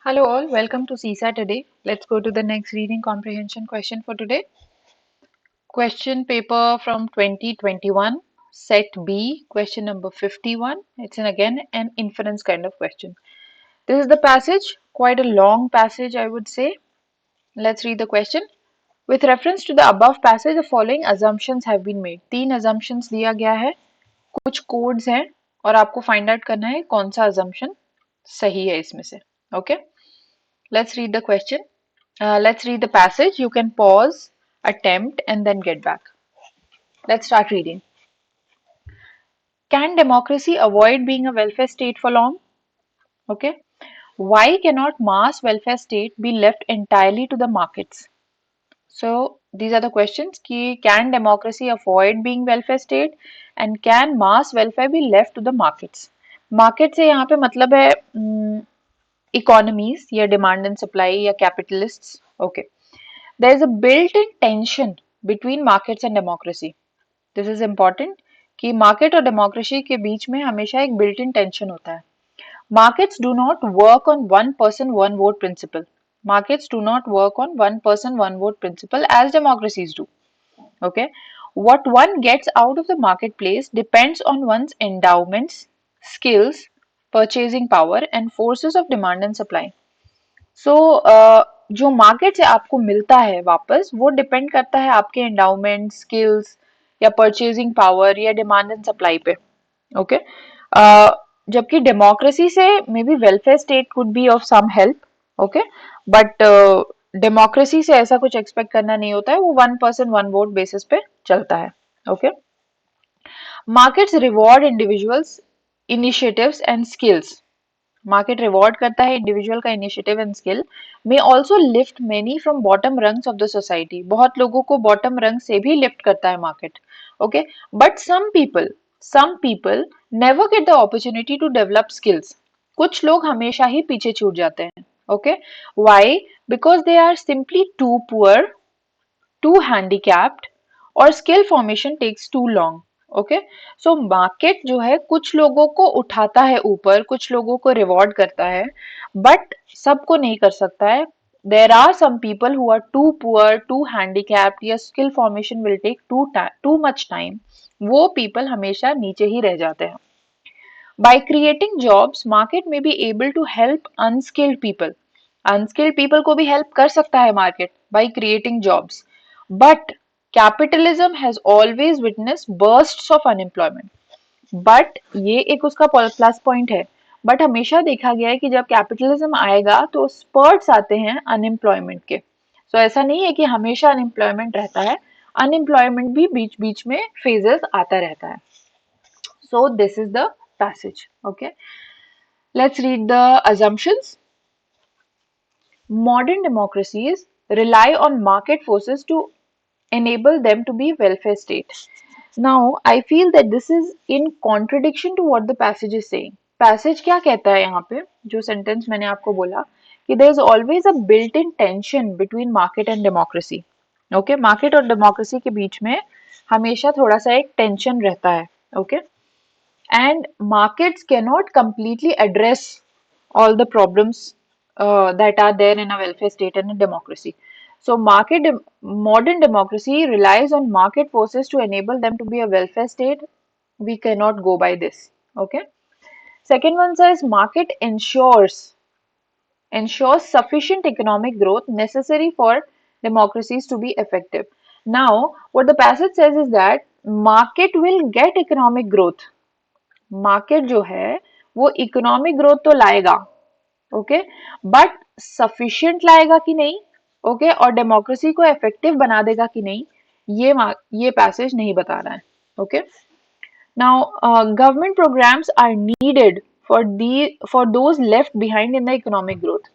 Hello all, welcome to CSAT today. Let's go to the next reading comprehension question for today. Question paper from 2021, set B, question number 51. It's again an inference kind of question. This is the passage, quite a long passage I would say. Let's read the question. With reference to the above passage, the following assumptions have been made. तीन assumptions दिया गया है, कुछ codes हैं और आपको find out करना है कौन सा assumption सही है इसमें से. Okay? Let's read the question. Let's read the passage. You can pause, attempt, and then get back. Let's start reading. Can democracy avoid being a welfare state for long? Okay. Why cannot mass welfare state be left entirely to the markets? So these are the questions. Can democracy avoid being welfare state and can mass welfare be left to the markets? Market से यहाँ पे मतलब है economies या demand and supply या capitalists. Okay. There is a built-in tension between markets and democracy. This is important कि market और democracy के बीच में हमेशा एक built-in tension होता है. Markets do not work on one person one vote principle. Markets do not work on one person one vote principle as democracies do. Okay. What one gets out of the marketplace depends on one's endowments, skills, purchasing power and forces of demand and supply. सो जो market से आपको मिलता है वापस वो depend करता है आपके एंडाउमेंट स्किल्स या परचेजिंग पावर या डिमांड एंड सप्लाई पे. ओके. जबकि डेमोक्रेसी से may be welfare state could be of some help. Okay. But democracy से ऐसा कुछ एक्सपेक्ट करना नहीं होता है, वो one person one vote basis पे चलता है. Okay. Markets reward individuals initiatives and skills. Market reward करता है इंडिविजुअल का initiative and skill. May also lift many from bottom rungs of the society. बहुत लोगों को बॉटम रंग से भी लिफ्ट करता है market. Okay. But some people never get the opportunity to develop skills. कुछ लोग हमेशा ही पीछे छूट जाते हैं. Okay. Why? Because they are simply too poor, too handicapped और skill formation takes too long. Okay. So market जो है कुछ लोगों को उठाता है ऊपर, कुछ लोगों को रिवॉर्ड करता है, बट सबको नहीं कर सकता है. There are some people who are too poor, too handicapped या skill formation will take too much time. वो पीपल हमेशा नीचे ही रह जाते हैं. बाय क्रिएटिंग जॉब्स मार्केट में be able to help unskilled people. Unskilled people को भी हेल्प कर सकता है market by creating jobs. But capitalism has always witness bursts of unemployment. But ये एक उसका प्लस पॉइंट है. बट हमेशा देखा गया है कि जब कैपिटलिज्म आएगा तो स्पर्ट्स आते हैं अनएम्प्लॉयमेंट के. सो ऐसा नहीं है कि हमेशा अनएम्प्लॉयमेंट रहता है. अनएम्प्लॉयमेंट भी बीच बीच में फेजेस आता रहता है. So this is the passage. Okay. Let's read the assumptions. Modern democracies rely on market forces to enable them to be welfare state. Now, I feel that this is in contradiction to what the passage is saying. Passage क्या कहता है यहाँ पे, जो sentence मैंने आपको बोला कि there is always a built-in tension between market and democracy. Okay, market और democracy के बीच में हमेशा थोड़ा सा एक tension रहता है. Okay, and markets cannot completely address all the problems that are there in a welfare state and a democracy. So modern democracy relies on market forces to enable them to be a welfare state. We cannot go by this. Okay. Second one says market ensures sufficient economic growth necessary for democracies to be effective. Now, what the passage says is that market will get economic growth. Market जो है वो economic growth तो लाएगा. Okay. But sufficient लाएगा कि नहीं. Okay. और democracy को इफेक्टिव बना देगा कि नहीं, ये पैसेज नहीं बता रहा है. Okay. Now government programmes are needed for those left behind in the economic growth.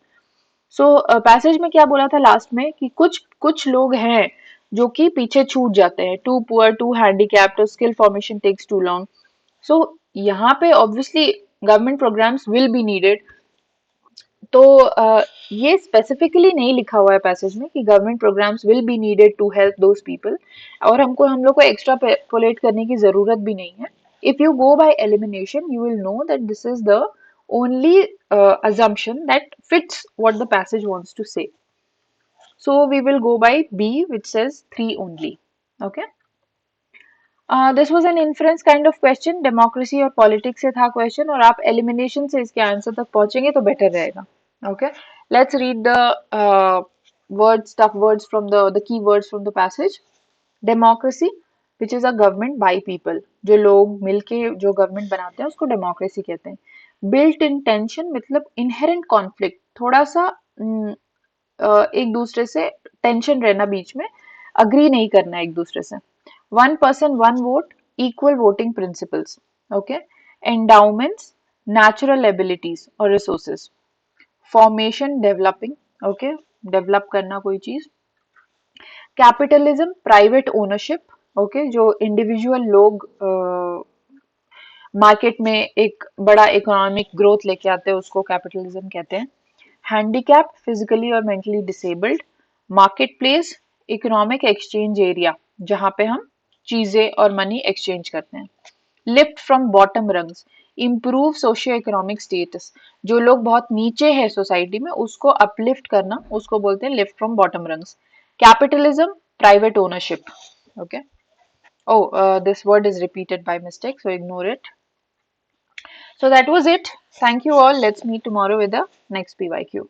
So passage में क्या बोला था लास्ट में कि कुछ लोग हैं जो कि पीछे छूट जाते हैं. Too poor, too handicapped, skill formation takes too long. So यहाँ पे obviously government programmes will be needed. तो ये स्पेसिफिकली नहीं लिखा हुआ है पैसेज में कि government programmes will be needed to help those people, और हम लोग को एक्स्ट्रापोलेट करने की जरूरत भी नहीं है. If you go by elimination you will know that this is the only assumption that fits what the passage wants to say. So we will go by B, which says 3 only. Okay. This was an inference kind of question, democracy और politics से था question, और आप elimination से इसके answer तक पहुंचेंगे तो बेटर रहेगा. Okay, let's read the words, tough words from the key words from the passage. Democracy, which is a government by people. जो लोग मिलके जो गवर्नमेंट बनाते हैं उसको डेमोक्रेसी कहते हैं. Built in tension मतलब inherent conflict, थोड़ा सा एक दूसरे से टेंशन रहना बीच में, अग्री नहीं करना एक दूसरे से. One person, one vote, equal voting principles. Okay. Endowments, natural abilities or resources. Formation, developing. Okay. Develop करना कोई चीज. Capitalism, private ownership. Okay. जो individual लोग मार्केट में एक बड़ा इकोनॉमिक ग्रोथ लेके आते हैं उसको कैपिटलिज्म कहते हैं. हैंडीकैप, फिजिकली और mentally disabled. Market place, economic exchange area, जहां पे हम चीजें और मनी एक्सचेंज करते हैं. Lift from bottom rungs, improve socio economic status, जो लोग बहुत नीचे है सोसाइटी में उसको अपलिफ्ट करना, उसको बोलते हैं lift from bottom rungs. Capitalism, private ownership. Okay. This word is repeated by mistake, so ignore it. So that was it. Thank you all. Let's meet tomorrow with the next PYQ.